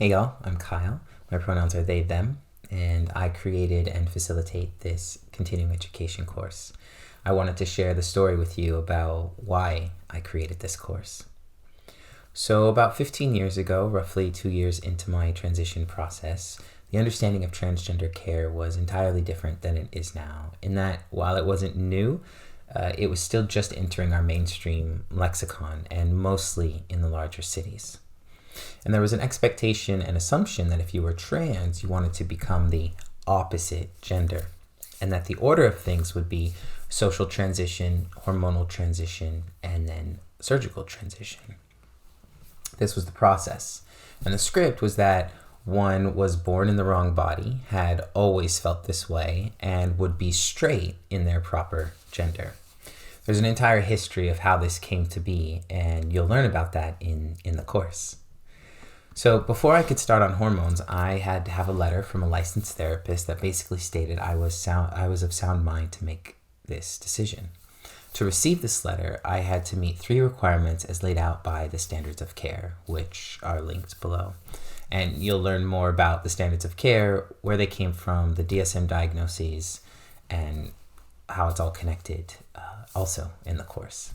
Hey y'all, I'm Kyle. My pronouns are they, them, and I created and facilitate this continuing education course. I wanted to share the story with you about why I created this course. So about 15 years ago, roughly 2 years into my transition process, the understanding of transgender care was entirely different than it is now, in that while it wasn't new, it was still just entering our mainstream lexicon and mostly in the larger cities. And there was an expectation and assumption that if you were trans, you wanted to become the opposite gender, and that the order of things would be social transition, hormonal transition, and then surgical transition. This was the process. And the script was that one was born in the wrong body, had always felt this way, and would be straight in their proper gender. There's an entire history of how this came to be, and you'll learn about that in the course. So before I could start on hormones, I had to have a letter from a licensed therapist that basically stated I was of sound mind to make this decision. To receive this letter, I had to meet 3 requirements as laid out by the standards of care, which are linked below. And you'll learn more about the standards of care, where they came from, the DSM diagnoses, and how it's all connected also in the course.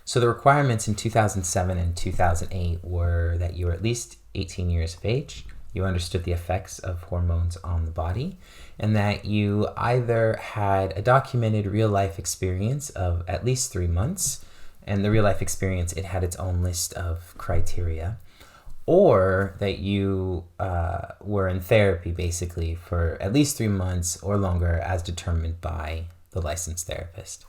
So the requirements in 2007 and 2008 were that you were at least 18 years of age, you understood the effects of hormones on the body, and that you either had a documented real-life experience of at least 3 months, and the real-life experience, it had its own list of criteria, or that you were in therapy basically for at least 3 months or longer as determined by the licensed therapist.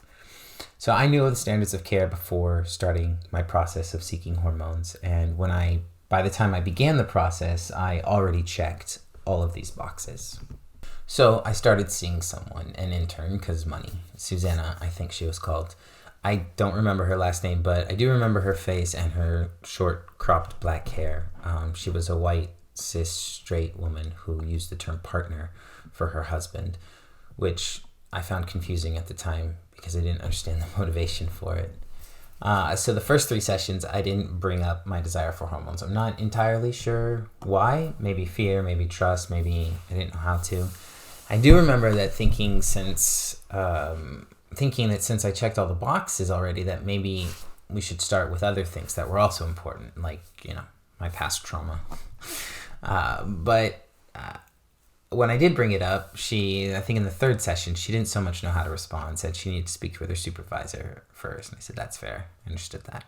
So I knew of the standards of care before starting my process of seeking hormones, and by the time I began the process, I already checked all of these boxes. So I started seeing someone, an intern, because money. Susanna, I think she was called. I don't remember her last name, but I do remember her face and her short, cropped black hair. She was a white, cis, straight woman who used the term partner for her husband, which I found confusing at the time because I didn't understand the motivation for it. So the first 3 sessions, I didn't bring up my desire for hormones. I'm not entirely sure why. Maybe fear, maybe trust, maybe I didn't know how to. I do remember that thinking that since I checked all the boxes already, that maybe we should start with other things that were also important, like, my past trauma. But when I did bring it up, I think in the 3rd session, she didn't so much know how to respond, said she needed to speak with her supervisor first. And I said, that's fair. I understood that.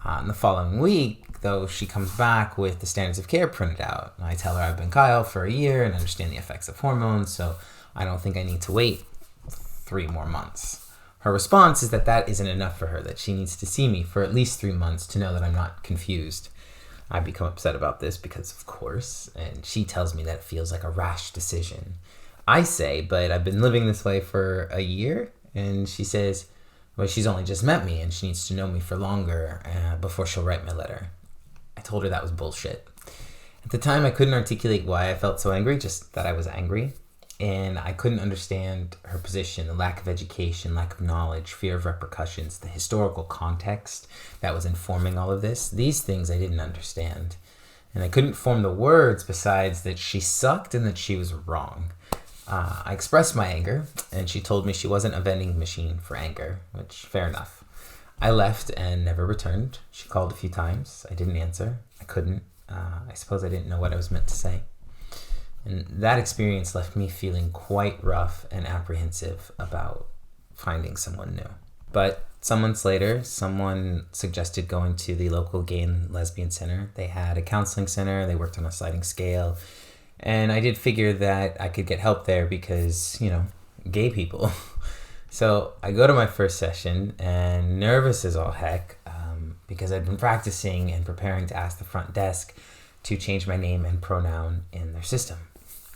And the following week, though, she comes back with the standards of care printed out. And I tell her I've been Kyle for a year and understand the effects of hormones, so I don't think I need to wait 3 more months. Her response is that isn't enough for her, that she needs to see me for at least 3 months to know that I'm not confused. I become upset about this because, of course, and she tells me that it feels like a rash decision. I say, but I've been living this way for a year, and she says, well, she's only just met me and she needs to know me for longer before she'll write my letter. I told her that was bullshit. At the time, I couldn't articulate why I felt so angry, just that I was angry. And I couldn't understand her position, the lack of education, lack of knowledge, fear of repercussions, the historical context that was informing all of this. These things I didn't understand. And I couldn't form the words besides that she sucked and that she was wrong. I expressed my anger, and she told me she wasn't a vending machine for anger, which, fair enough. I left and never returned. She called a few times. I didn't answer. I couldn't. I suppose I didn't know what I was meant to say. And that experience left me feeling quite rough and apprehensive about finding someone new. But some months later, someone suggested going to the local gay and lesbian center. They had a counseling center. They worked on a sliding scale. And I did figure that I could get help there because, gay people. So I go to my first session and nervous as all heck because I'd been practicing and preparing to ask the front desk to change my name and pronoun in their system.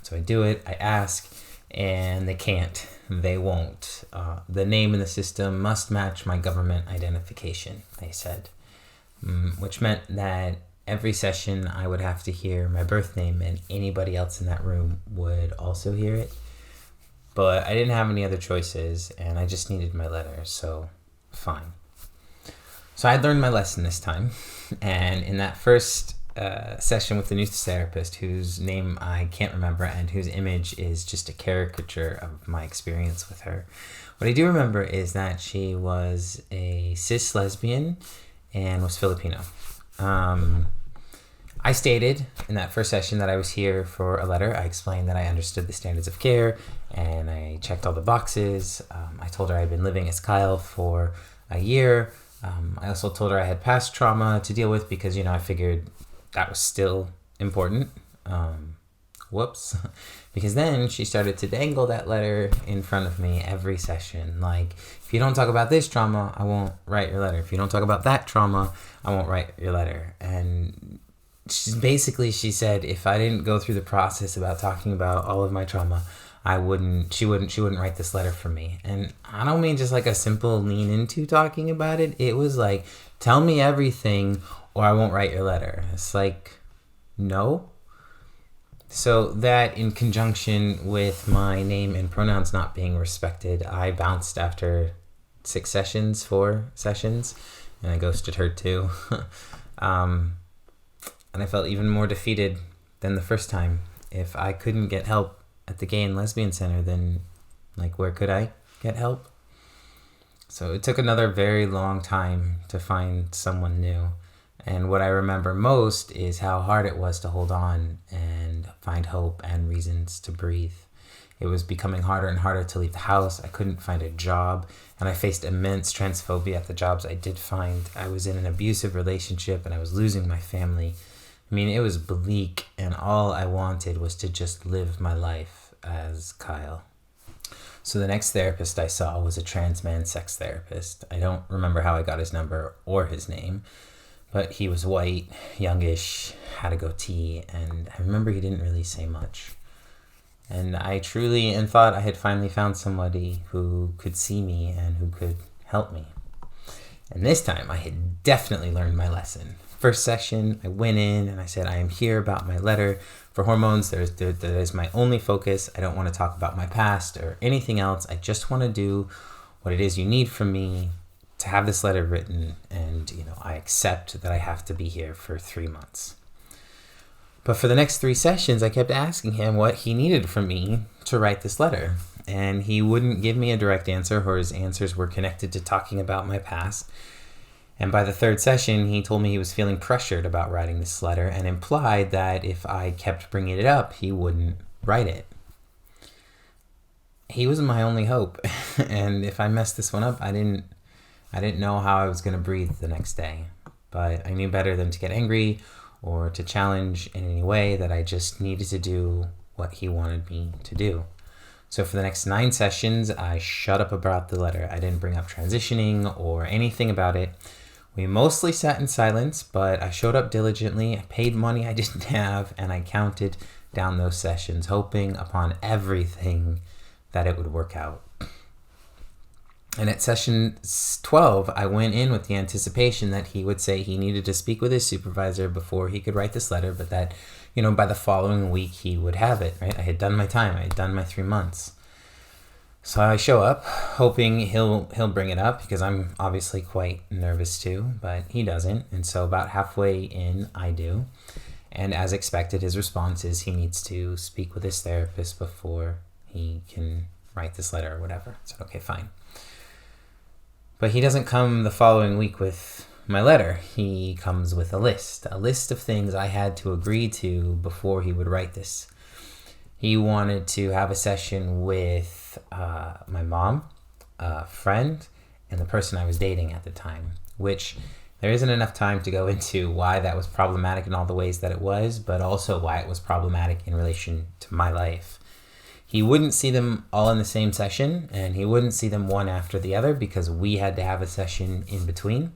So I do it, I ask, and they can't. They won't. The name in the system must match my government identification, they said, which meant that every session I would have to hear my birth name, and anybody else in that room would also hear it. But I didn't have any other choices, and I just needed my letter, so fine. So I learned my lesson this time, and in that first session with the new therapist whose name I can't remember and whose image is just a caricature of my experience with her. What I do remember is that she was a cis lesbian and was Filipino. I stated in that first session that I was here for a letter. I explained that I understood the standards of care and I checked all the boxes. I told her I'd been living as Kyle for a year. I also told her I had past trauma to deal with because, I figured that was still important. Whoops. Because then she started to dangle that letter in front of me every session. Like, if you don't talk about this trauma, I won't write your letter. If you don't talk about that trauma, I won't write your letter. And she said if I didn't go through the process about talking about all of my trauma, she wouldn't write this letter for me. And I don't mean just like a simple lean into talking about it. It was like, tell me everything or I won't write your letter. It's like, no. So that in conjunction with my name and pronouns not being respected, I bounced after 4 sessions, and I ghosted her too. And I felt even more defeated than the first time. If I couldn't get help at the Gay and Lesbian Center, then where could I get help? So it took another very long time to find someone new. And what I remember most is how hard it was to hold on and find hope and reasons to breathe. It was becoming harder and harder to leave the house. I couldn't find a job, and I faced immense transphobia at the jobs I did find. I was in an abusive relationship, and I was losing my family. I mean, it was bleak, and all I wanted was to just live my life as Kyle. So the next therapist I saw was a trans man sex therapist. I don't remember how I got his number or his name, but he was white, youngish, had a goatee, and I remember he didn't really say much. And I truly thought I had finally found somebody who could see me and who could help me. And this time I had definitely learned my lesson. First session, I went in and I said, I am here about my letter for hormones. That is my only focus. I don't want to talk about my past or anything else. I just want to do what it is you need from me to have this letter written, and I accept that I have to be here for 3 months. But for the next 3 sessions, I kept asking him what he needed from me to write this letter, and he wouldn't give me a direct answer, or his answers were connected to talking about my past. And by the 3rd session, he told me he was feeling pressured about writing this letter and implied that if I kept bringing it up, he wouldn't write it. He was my only hope, and if I messed this one up, I didn't know how I was going to breathe the next day, but I knew better than to get angry or to challenge in any way, that I just needed to do what he wanted me to do. So for the next 9 sessions, I shut up about the letter. I didn't bring up transitioning or anything about it. We mostly sat in silence, but I showed up diligently. I paid money I didn't have, and I counted down those sessions, hoping upon everything that it would work out. And at session 12, I went in with the anticipation that he would say he needed to speak with his supervisor before he could write this letter, but that, by the following week he would have it, right? I had done my time. I had done my 3 months. So I show up hoping he'll bring it up, because I'm obviously quite nervous too, but he doesn't. And so about halfway in, I do. And as expected, his response is he needs to speak with his therapist before he can write this letter or whatever. I said, okay, fine. But he doesn't come the following week with my letter. He comes with a list of things I had to agree to before he would write this. He wanted to have a session with my mom, a friend, and the person I was dating at the time, which there isn't enough time to go into why that was problematic in all the ways that it was, but also why it was problematic in relation to my life. He wouldn't see them all in the same session, and he wouldn't see them one after the other because we had to have a session in between.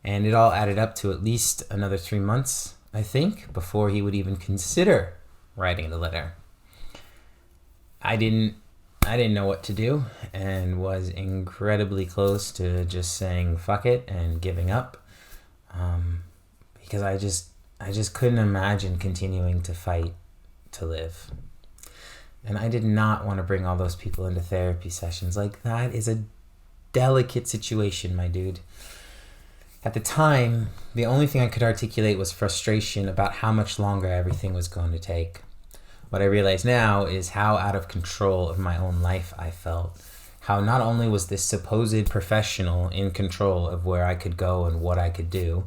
And it all added up to at least another 3 months, I think, before he would even consider writing the letter. I didn't know what to do, and was incredibly close to just saying fuck it and giving up, because I just couldn't imagine continuing to fight to live. And I did not want to bring all those people into therapy sessions. That is a delicate situation, my dude. At the time, the only thing I could articulate was frustration about how much longer everything was going to take. What I realize now is how out of control of my own life I felt. How not only was this supposed professional in control of where I could go and what I could do,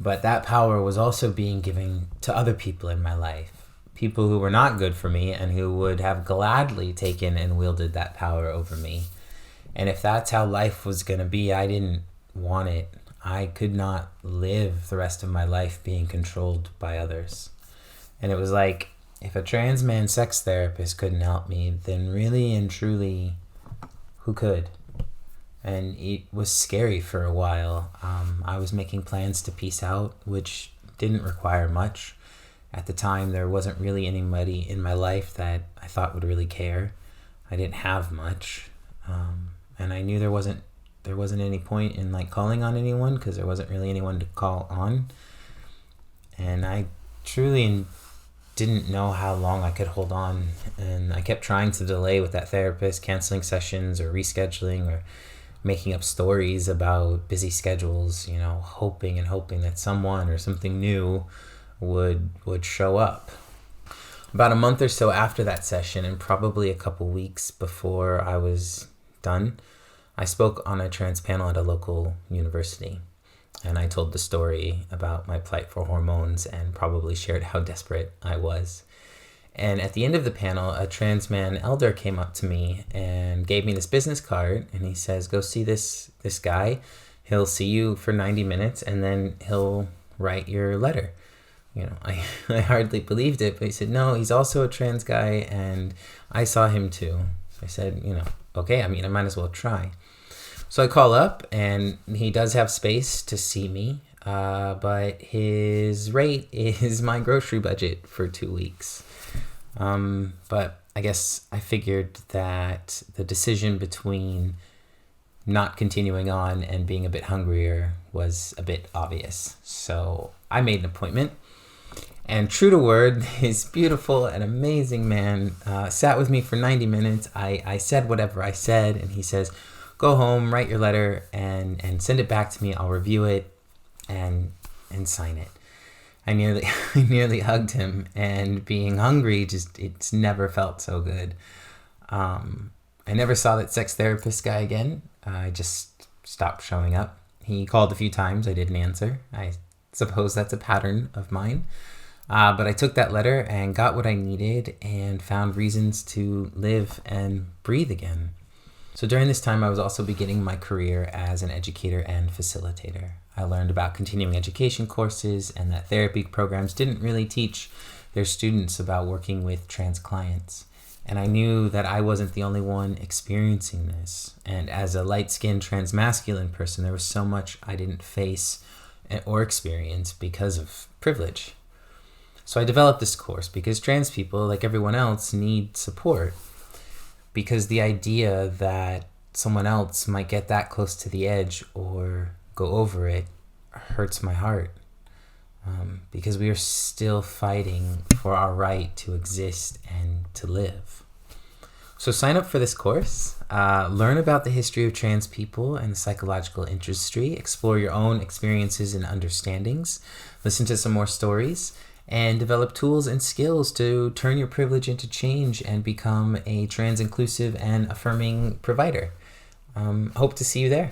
but that power was also being given to other people in my life. People who were not good for me and who would have gladly taken and wielded that power over me. And if that's how life was going to be, I didn't want it. I could not live the rest of my life being controlled by others. And it was like, if a trans man sex therapist couldn't help me, then really and truly, who could? And it was scary for a while. I was making plans to peace out, which didn't require much. At the time, there wasn't really anybody in my life that I thought would really care. I didn't have much. And I knew there wasn't any point in like calling on anyone because there wasn't really anyone to call on. And I truly didn't know how long I could hold on. And I kept trying to delay with that therapist, canceling sessions or rescheduling or making up stories about busy schedules, hoping that someone or something new would show up. About a month or so after that session, and probably a couple weeks before I was done, I spoke on a trans panel at a local university. And I told the story about my plight for hormones and probably shared how desperate I was. And at the end of the panel, a trans man elder came up to me and gave me this business card. And he says, go see this guy. He'll see you for 90 minutes and then he'll write your letter. I hardly believed it, but he said, no, he's also a trans guy and I saw him too. So I said, okay, I might as well try. So I call up and he does have space to see me, but his rate is my grocery budget for 2 weeks. But I guess I figured that the decision between not continuing on and being a bit hungrier was a bit obvious. So I made an appointment. And true to word, this beautiful and amazing man sat with me for 90 minutes. I said whatever I said, and he says, go home, write your letter, and send it back to me. I'll review it and sign it. I nearly hugged him, and being hungry, it's never felt so good. I never saw that sex therapist guy again. I just stopped showing up. He called a few times. I didn't answer. I suppose that's a pattern of mine. But I took that letter and got what I needed and found reasons to live and breathe again. So during this time, I was also beginning my career as an educator and facilitator. I learned about continuing education courses and that therapy programs didn't really teach their students about working with trans clients. And I knew that I wasn't the only one experiencing this. And as a light-skinned transmasculine person, there was so much I didn't face or experience because of privilege. So I developed this course because trans people, like everyone else, need support. Because the idea that someone else might get that close to the edge or go over it hurts my heart. Because we are still fighting for our right to exist and to live. So sign up for this course, learn about the history of trans people and the psychological industry, explore your own experiences and understandings, listen to some more stories, and develop tools and skills to turn your privilege into change and become a trans inclusive and affirming provider. Hope to see you there.